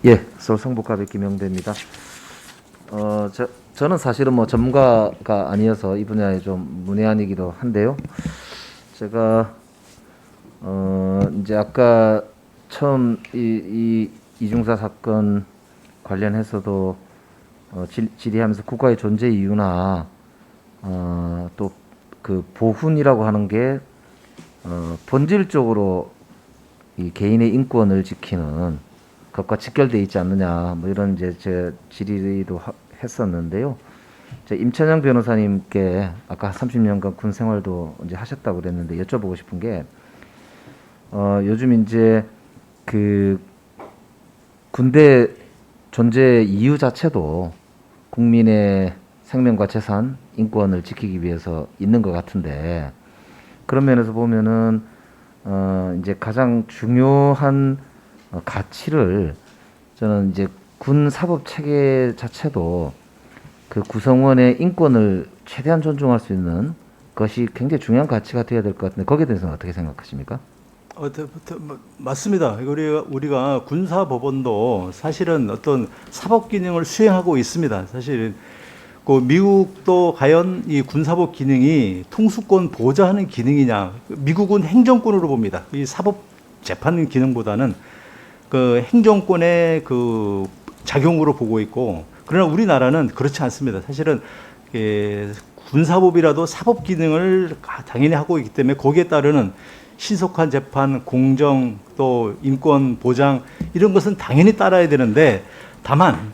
예, 서울 성북갑의 김영대입니다. 저는 사실은 뭐 전문가가 아니어서 이 분야에 좀 문외한이기도 한데요. 제가 이제 아까 처음 이 이중사 사건 관련해서도 질의하면서 국가의 존재 이유나 또 그 보훈이라고 하는 게 본질적으로 이 개인의 인권을 지키는 것과 직결되어 있지 않느냐, 뭐 이런 이제 제 질의도 했었는데요. 임찬영 변호사님께 아까 30년간 군 생활도 이제 하셨다고 그랬는데 여쭤보고 싶은 게 요즘 이제 그 군대 존재 이유 자체도 국민의 생명과 재산, 인권을 지키기 위해서 있는 것 같은데, 그런 면에서 보면은 이제 가장 중요한 가치를 저는 이제 군 사법 체계 자체도 그 구성원의 인권을 최대한 존중할 수 있는 것이 굉장히 중요한 가치가 되어야 될 것 같은데, 거기에 대해서는 어떻게 생각하십니까? 맞습니다. 우리가 군사법원도 사실은 어떤 사법 기능을 수행하고 있습니다. 사실 그 미국도 과연 이 군사법 기능이 통수권 보좌하는 기능이냐? 미국은 행정권으로 봅니다. 이 사법 재판 기능보다는 그 행정권의 그 작용으로 보고 있고, 그러나 우리나라는 그렇지 않습니다. 사실은 군사법이라도 사법 기능을 당연히 하고 있기 때문에 거기에 따르는 신속한 재판, 공정, 또 인권 보장, 이런 것은 당연히 따라야 되는데, 다만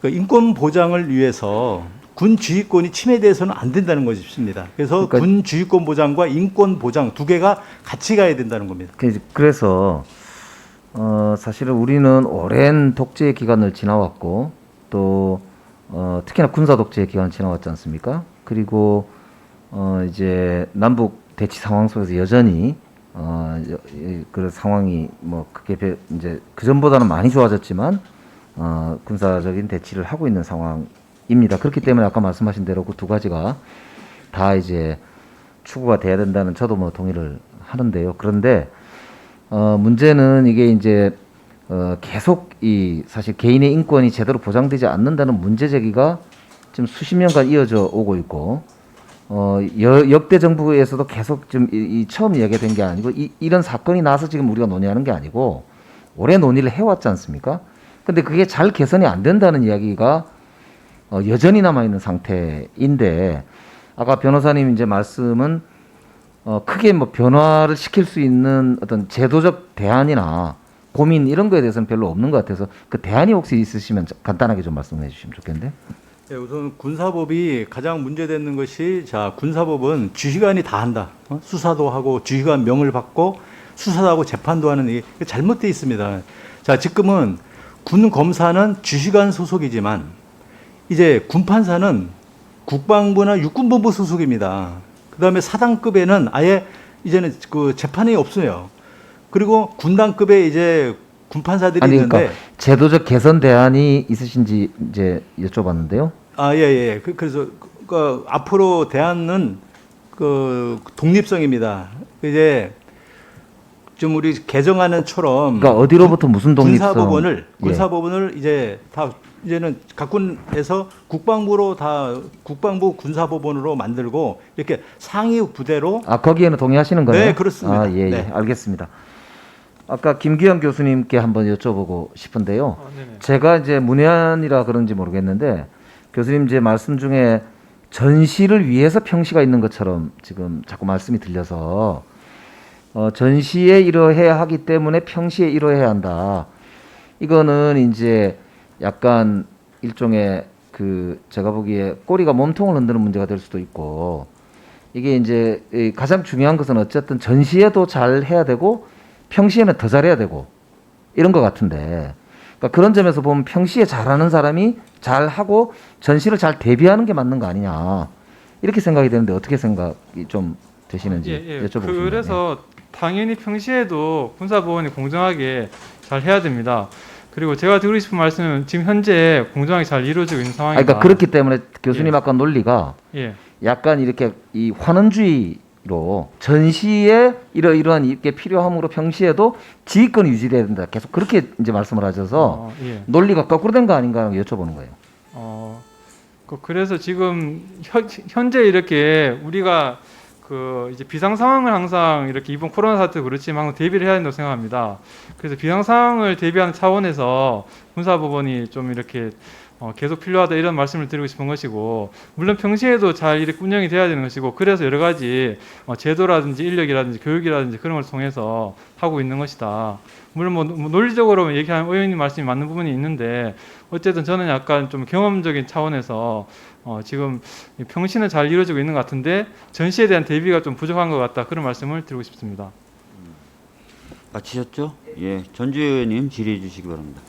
그 인권 보장을 위해서 군 주의권이 침해돼서는 안 된다는 것입니다. 그래서 그러니까 군 주의권 보장과 인권 보장 두 개가 같이 가야 된다는 겁니다. 그래서 사실은 우리는 오랜 독재 기간을 지나왔고, 또 특히나 군사 독재 기간을 지나왔지 않습니까? 그리고 이제 남북 대치 상황 속에서 여전히 그 상황이 뭐 그게 이제 그 전보다는 많이 좋아졌지만 군사적인 대치를 하고 있는 상황입니다. 그렇기 때문에 아까 말씀하신 대로 그 두 가지가 다 이제 추구가 돼야 된다는 저도 뭐 동의를 하는데요. 그런데 문제는 이게 이제 계속 이 사실 개인의 인권이 제대로 보장되지 않는다는 문제 제기가 지금 수십 년간 이어져 오고 있고, 역대 정부에서도 계속 좀 처음 이야기된 게 아니고 이런 사건이 나서 지금 우리가 논의하는 게 아니고 오래 논의를 해왔지 않습니까? 근데 그게 잘 개선이 안 된다는 이야기가 여전히 남아 있는 상태인데, 아까 변호사님 이제 말씀은 크게 뭐 변화를 시킬 수 있는 어떤 제도적 대안이나 고민 이런 거에 대해서는 별로 없는 것 같아서 그 대안이 혹시 있으시면 간단하게 좀 말씀해 주시면 좋겠는데. 네, 우선 군사법이 가장 문제되는 것이, 자, 군사법은 주시관이 다 한다. 수사도 하고 주시관 명을 받고 수사도 하고 재판도 하는, 게 잘못되어 있습니다. 자, 지금은 군 검사는 주시관 소속이지만 이제 군 판사는 국방부나 육군본부 소속입니다. 그다음에 사단급에는 아예 이제는 그 재판이 없어요. 그리고 군단급에 이제 군판사들이 그러니까 있는데, 제도적 개선 대안이 있으신지 이제 여쭤봤는데요. 예. 그래서 그 앞으로 대안은 그 독립성입니다. 이제 좀 우리 개정안처럼 그러니까 어디로부터 무슨 독립성? 군사법원을 이제 다 이제는 각 군에서 국방부 군사법원으로 만들고 이렇게 상위 부대로. 거기에는 동의하시는 거네요? 네, 그렇습니다. 예, 네. 알겠습니다. 아까 김기현 교수님께 한번 여쭤보고 싶은데요. 제가 이제 문외한이라 그런지 모르겠는데 교수님 제 말씀 중에 전시를 위해서 평시가 있는 것처럼 지금 자꾸 말씀이 들려서 전시에 이러해야 하기 때문에 평시에 이러해야 한다. 이거는 이제 약간 일종의 그 제가 보기에 꼬리가 몸통을 흔드는 문제가 될 수도 있고, 이게 이제 가장 중요한 것은 어쨌든 전시에도 잘 해야 되고 평시에는 더 잘해야 되고 이런 것 같은데, 그러니까 그런 점에서 보면 평시에 잘하는 사람이 잘하고 전시를 잘 대비하는 게 맞는 거 아니냐, 이렇게 생각이 되는데 어떻게 생각이 좀 되시는지 여쭤보고 싶네요. 그래서 당연히 평시에도 군사법원이 공정하게 잘 해야 됩니다. 그리고 제가 드리고 싶은 말씀은 지금 현재 공정하게 잘 이루어지고 있는 상황이다. 그러니까 그렇기 때문에 교수님 아까 논리가 약간 이렇게 이 환원주의 전시에 이러이러한 이게 필요함으로 평시에도 지휘권이 유지돼야 된다. 계속 그렇게 이제 말씀을 하셔서 예. 논리가 거꾸로 된 거 아닌가 여쭤보는 거예요. 그래서 지금 현재 이렇게 우리가 그 이제 비상 상황을 항상 이렇게 이번 코로나 사태 그렇지만 항상 대비를 해야 된다고 생각합니다. 그래서 비상 상황을 대비하는 차원에서 군사법원이 좀 이렇게 계속 필요하다 이런 말씀을 드리고 싶은 것이고, 물론 평시에도 잘 이렇게 운영이 돼야 되는 것이고, 그래서 여러 가지 제도라든지 인력이라든지 교육이라든지 그런 걸 통해서 하고 있는 것이다. 물론 뭐 논리적으로 얘기하는 의원님 말씀이 맞는 부분이 있는데, 어쨌든 저는 약간 좀 경험적인 차원에서 지금 평시는 잘 이루어지고 있는 것 같은데 전시에 대한 대비가 좀 부족한 것 같다, 그런 말씀을 드리고 싶습니다. 마치셨죠? 예, 전주 의원님 질의해 주시기 바랍니다.